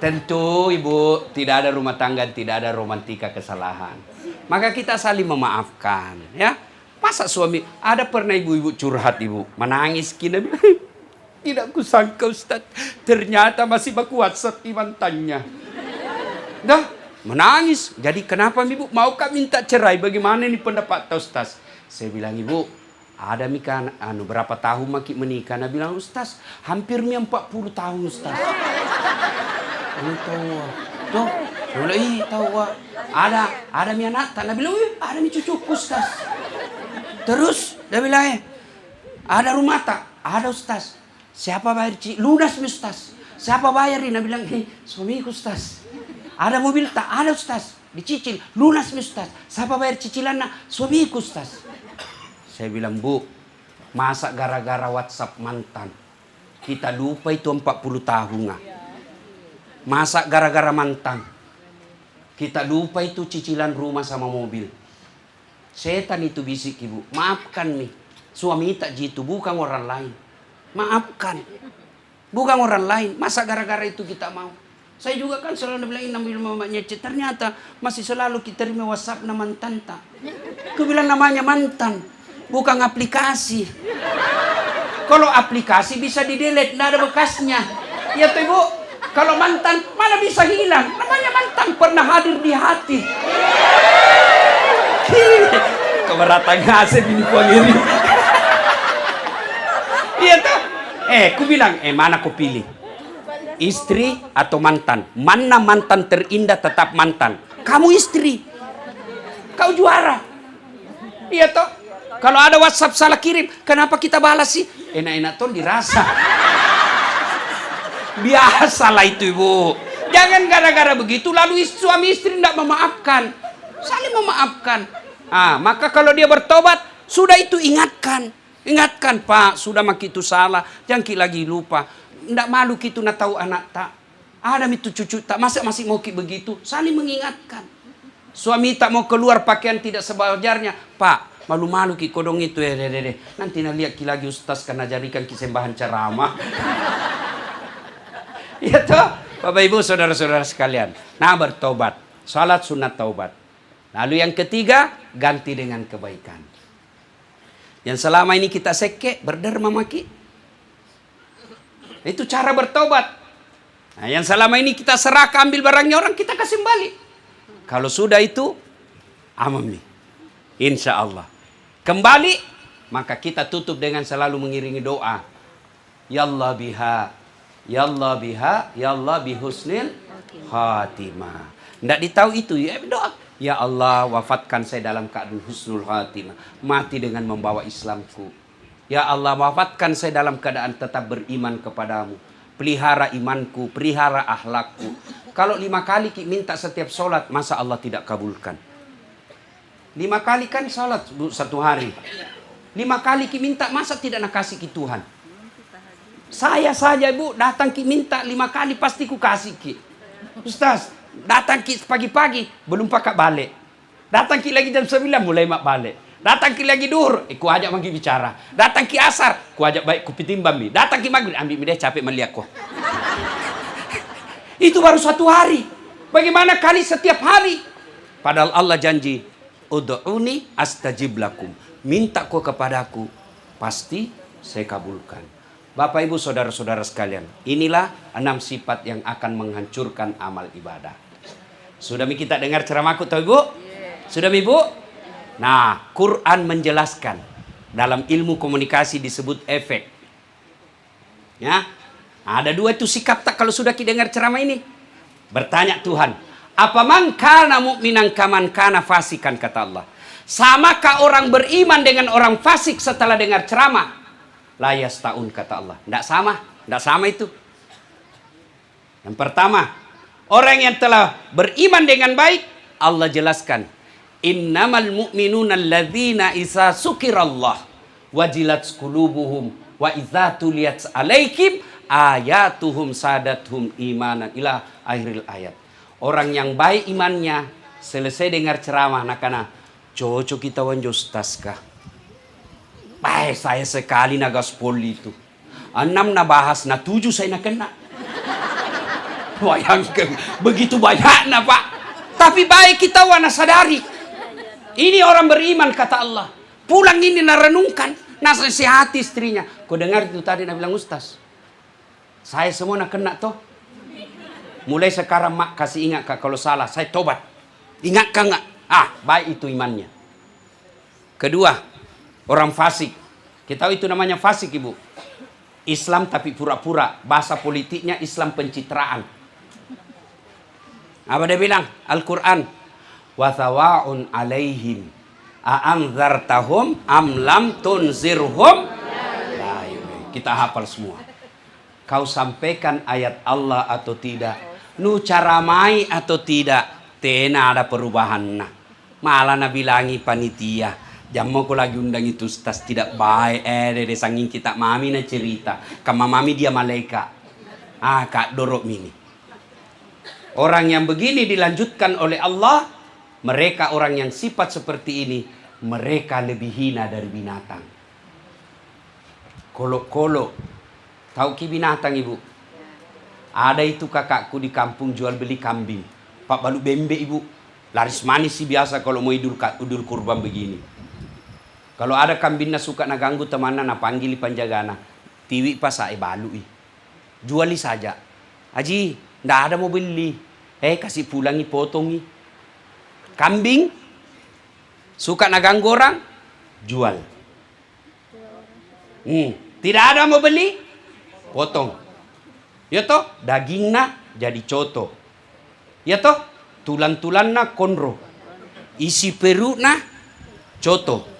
tentu ibu tidak ada rumah tangga, tidak ada romantika kesalahan. Maka kita saling memaafkan, ya. Masa suami ada pernah ibu-ibu curhat ibu menangis kina bilang. Tidak kusangka Ustaz, ternyata masih baku WhatsApp mantannya. Dah, menangis. Jadi kenapa ibu? Maukah minta cerai? Bagaimana ini pendapat Ustaz? Saya bilang ibu, ada mika berapa tahun maki menikah? Nah bilang Ustaz, hampir 40 tahun Ustaz. Tahu. Tuh, mulai tahu. Ada mi anak tak? Nah bilang, ada mi cucuku Ustaz. Terus, dia bilang, ada rumah tak? Ada Ustaz. Siapa bayar lunas Ustaz? Siapa bayar ini? Nah bilang, suamiku Ustaz. Ada mobil tak? Ada Ustaz. Dicicil, lunas Ustaz. Siapa bayar cicilannya? Suamiku Ustaz. Saya bilang, Bu, masa gara-gara WhatsApp mantan kita lupa itu 40 tahun nggak? Masa gara-gara mantan kita lupa itu cicilan rumah sama mobil? Setan itu bisik ibu. Maafkan nih. Suami tak jitu, bukan orang lain. Maafkan. Bukan orang lain. Masa gara-gara itu kita mau? Saya juga kan selalu bilang ambil mamanya cek. Ternyata masih selalu kita terima WhatsApp na mantan tak. Aku bilang namanya mantan. Bukan aplikasi. Kalau aplikasi bisa di-delete. Tidak ada bekasnya. Ya tuh ibu. Kalau mantan mana bisa hilang. Namanya mantan pernah hadir di hati. Keberatan ngasih ini ini. Iya tuh. Ku bilang, mana ku pilih? Istri atau mantan? Mana mantan terindah tetap mantan? Kamu istri. Kau juara. Iya toh? Kalau ada WhatsApp salah kirim, kenapa kita balas sih? Enak-enak tuh dirasa. Biasalah itu ibu. Jangan gara-gara begitu lalu suami istri tidak memaafkan. Saling memaafkan. Maka kalau dia bertobat, sudah itu ingatkan. Ingatkan Pak, sudah maki itu salah. Jangan lagi lupa. Tidak malu kita nak tahu anak tak. Ada itu cucu tak. Masa masih mau begitu? Saling mengingatkan. Suami tak mau keluar pakaian tidak sewajarnya. Pak, malu-malu ki kodong itu. Nanti nak lihat ki lagi Ustaz karena jadikan ki sembahan ceramah. Ya toh? Bapak Ibu saudara-saudara sekalian. Nah, bertobat. Salat sunat taubat. Lalu yang ketiga, ganti dengan kebaikan. Yang selama ini kita seke, berderma maki. Itu cara bertobat. Nah, yang selama ini kita serahkan, ambil barangnya orang, kita kasih balik. Kalau sudah itu, aman nih. Insya Allah. Kembali, maka kita tutup dengan selalu mengiringi doa. Ya Allah biha, ya Allah biha, ya Allah bihusnil khatimah. Tidak ditahu itu, ya doa. Ya Allah, wafatkan saya dalam keadaan husnul khatimah. Mati dengan membawa Islamku. Ya Allah, wafatkan saya dalam keadaan tetap beriman kepadamu. Pelihara imanku, pelihara akhlakku. Kalau 5 kali minta setiap sholat, masa Allah tidak kabulkan? 5 kali kan sholat satu hari. 5 kali minta, masa tidak nak kasih ke Tuhan? Saya saja Bu, datang minta 5 kali pasti ku kasih ki. Ustaz, datang pagi-pagi, belum pakai balik. Datang lagi jam 9, mulai mak balik. Datang lagi duhur, ku ajak magi bicara. Datang asar, ku ajak baik ku pitimbang mi. Datang maghrib, ambil mi deh capek melihat ko. Itu baru 1 hari. Bagaimana kali setiap hari? Padahal Allah janji, ud'uni astajib lakum. Minta kau kepadaku, pasti saya kabulkan. Bapak Ibu saudara-saudara sekalian, inilah 6 sifat yang akan menghancurkan amal ibadah. Sudah kita dengar ceramahku tahu Ibu? Sudah Ibu? Nah, Quran menjelaskan dalam ilmu komunikasi disebut efek. Ya, ada 2 itu sikap tak kalau sudah kita dengar ceramah ini. Bertanya Tuhan, apa man kana mu'minan kaman kana fasikan, kata Allah. Samakah orang beriman dengan orang fasik setelah dengar ceramah? La yastaun, kata Allah. Tidak sama, tidak sama itu. Yang pertama, orang yang telah beriman dengan baik, Allah jelaskan. Innamal mu'minuna alladzina isa sukirallah wajilat qulubuhum wa idza tuliyat alaikum ayatuhum sadathum imanan ila akhiril ayat. Orang yang baik imannya selesai dengar ceramah nakana cocok kita wanjo ustaz kah. Baik saya sekali na gaspol itu. 6 na bahas na 7 saya nak kena. Bayangkan begitu banyak na Pak. Tapi baik kita wana sadari. Ini orang beriman kata Allah. Pulang ini narenungkan, nasihati istrinya. Kau dengar itu tadi nak bilang ustaz. Saya semua nak kena toh. Mulai sekarang mak kasih ingat kak kalau salah saya tobat. Ingat kak nggak? Baik itu imannya. Kedua, orang fasik. Kita tahu itu namanya fasik Ibu. Islam tapi pura-pura. Bahasa politiknya Islam pencitraan. Apa dia bilang? Al-Quran. Wa thawa'un alaihim a'anzartahum am lam tunzirhum. Kita hafal semua. Kau sampaikan ayat Allah atau tidak, nu caramai atau tidak, tena ada perubahan. Nah, malah nabilangi panitia, jammu ko lagi undang itu ustaz tidak baik. Dede sanging kita mami na cerita, kama mami dia malaikat. Kak dorok mini. Orang yang begini dilanjutkan oleh Allah. Mereka orang yang sifat seperti ini, mereka lebih hina dari binatang. Kolok-kolok. Tahu ki binatang Ibu? Ada itu kakakku di kampung jual beli kambing. Pak balu bembe Ibu. Laris manis sih biasa kalau mau idul kurban begini. Kalau ada kambingnya suka na ganggu temannya na panggil panjagana. Tiwi pas saya balu. Juali saja. Haji, ndak ada mau beli. Kasih pulangi potongi. Kambing suka naganggu orang, jual. Tidak ada mau beli, potong. Ya toh, dagingnya jadi coto. Ya toh, tulang-tulangnya konro. Isi perutnya coto.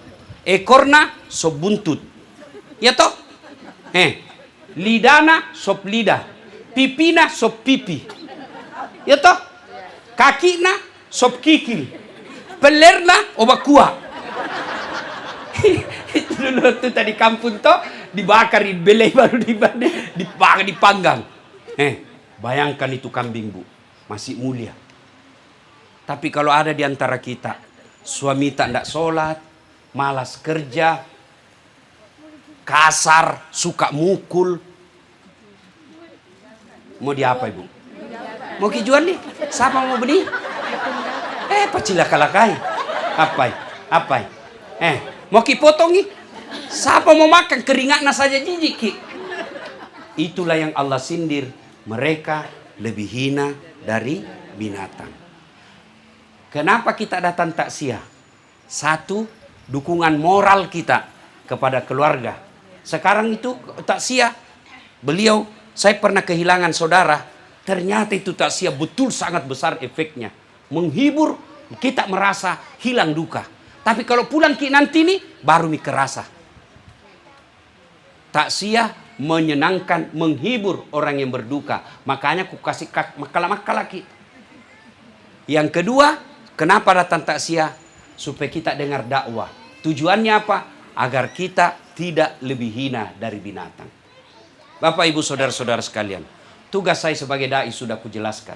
Ekornya sop buntut. Ya toh, lidahnya sop lidah. Pipina sop pipi. Ya toh, kakinya sop kikil, pelerna obat kuah. Itu dulu tuh tadi kampung toh dibakar, dibelai baru dipanggang. Bayangkan itu kambing Bu, masih mulia. Tapi kalau ada di antara kita suami tak ndak sholat, malas kerja, kasar, suka mukul, mau diapa Ibu? Mau kijuan nih? Siapa mau beli? Pacilakalakai. Apa? Mau kipotong nih? Siapa mau makan keringatnya saja jijik ki? Itulah yang Allah sindir. Mereka lebih hina dari binatang. Kenapa kita datang takziah? Satu, dukungan moral kita kepada keluarga. Sekarang itu takziah. Saya pernah kehilangan saudara. Ternyata itu takziah betul sangat besar efeknya. Menghibur, kita merasa hilang duka. Tapi kalau pulang nanti nih, baru kerasa. Takziah menyenangkan, menghibur orang yang berduka. Makanya aku kasih makala lagi. Yang kedua, kenapa datang takziah? Supaya kita dengar dakwah. Tujuannya apa? Agar kita tidak lebih hina dari binatang. Bapak, Ibu, saudara-saudara sekalian, tugas saya sebagai dai sudah kujelaskan.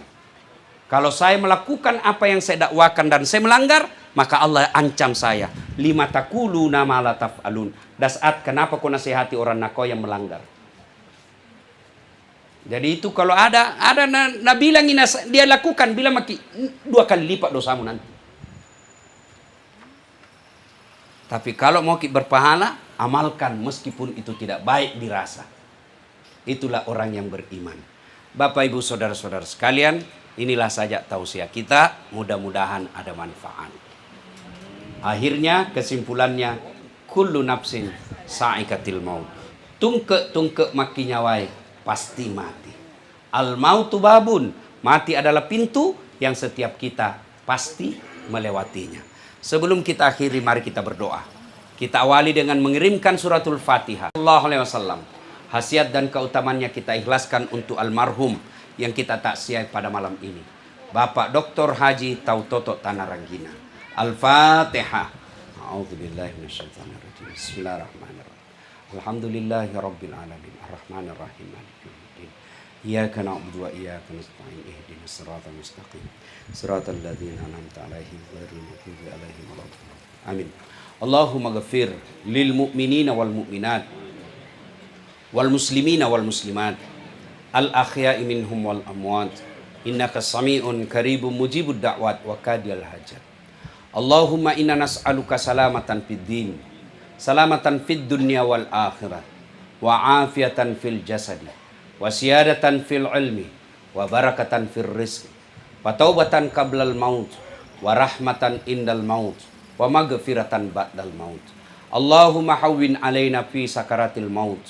Kalau saya melakukan apa yang saya dakwakan dan saya melanggar, maka Allah ancam saya. Lima taquluna ma la taf'alun. Dasat, kenapa kau nasihati orang nakau yang melanggar? Jadi itu kalau ada bilang ini dia lakukan, bilang maki 2 kali lipat dosamu nanti. Tapi kalau mau berpahala, amalkan meskipun itu tidak baik dirasa. Itulah orang yang beriman. Bapak, Ibu, saudara-saudara sekalian, inilah saja tausiah kita. Mudah-mudahan ada manfaat. Akhirnya kesimpulannya, kullu nafsin sa'ikatil maut. Tungke maki nyawai, pasti mati. Al mautu babun, mati adalah pintu yang setiap kita pasti melewatinya. Sebelum kita akhiri, mari kita berdoa. Kita awali dengan mengirimkan suratul Fatihah. Sallallahu alaihi wasallam. Hasiat dan keutamannya kita ikhlaskan untuk almarhum yang kita takziah pada malam ini. Bapak Dr. Haji Tautoto Tanah Ranggina. Al-Fatihah. A'udzubillahi minasyaitonirrajim. Bismillahirrahmanirrahim. Alhamdulillahirabbil alamin. Arrahmanirrahim. Maliki yaumiddin. Iyyaka na'budu wa iyyaka nasta'in. Ihdinas siratal mustaqim. Siratal ladzina an'amta 'alaihim ghairil maghdubi 'alaihim waladdallin. Amin. Allahumma ghafir lil mu'minina wal mu'minat wal muslimina wal muslimat al ahya'i minhum wal amwat innaka sami'un qaribun mujibud da'wat wa qadiyal hajat. Allahumma inna nas'aluka salamatan fid din, salamatan fid dunya wal akhirah, wa afiatan fil jasadi, wa siyadatan fil ilmi, wa barakatan fil rizqi, wa taubatan qablal maut, wa rahmatan indal maut, wa maghfiratan ba'dal maut. Allahumma hawwin alaina fi sakaratil maut,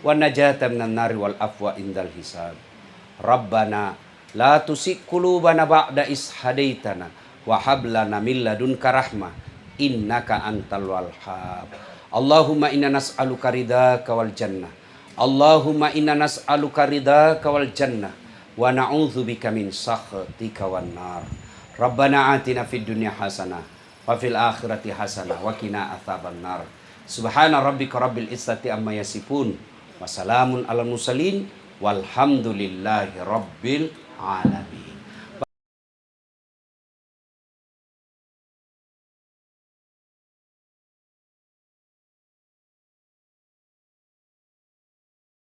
wa najatan minan nari wal afwa indal hisab. Rabbana la tusik qulubana ba'da is hadaitana wa hab lana min ladunka rahmah innaka antal wahhab. Allahumma inna nas'aluka ridhaka wal jannah. Allahumma inna nas'aluka ridhaka wal jannah wa na'udzubika min sakhatika wan nar. Rabbana atina fid dunya hasanah wa fil akhirati hasanah wa qina adzaban nar. Subhana rabbika rabbil izzati amma yasifun wa salamun alal mursalin walhamdulillahi rabbil alamin.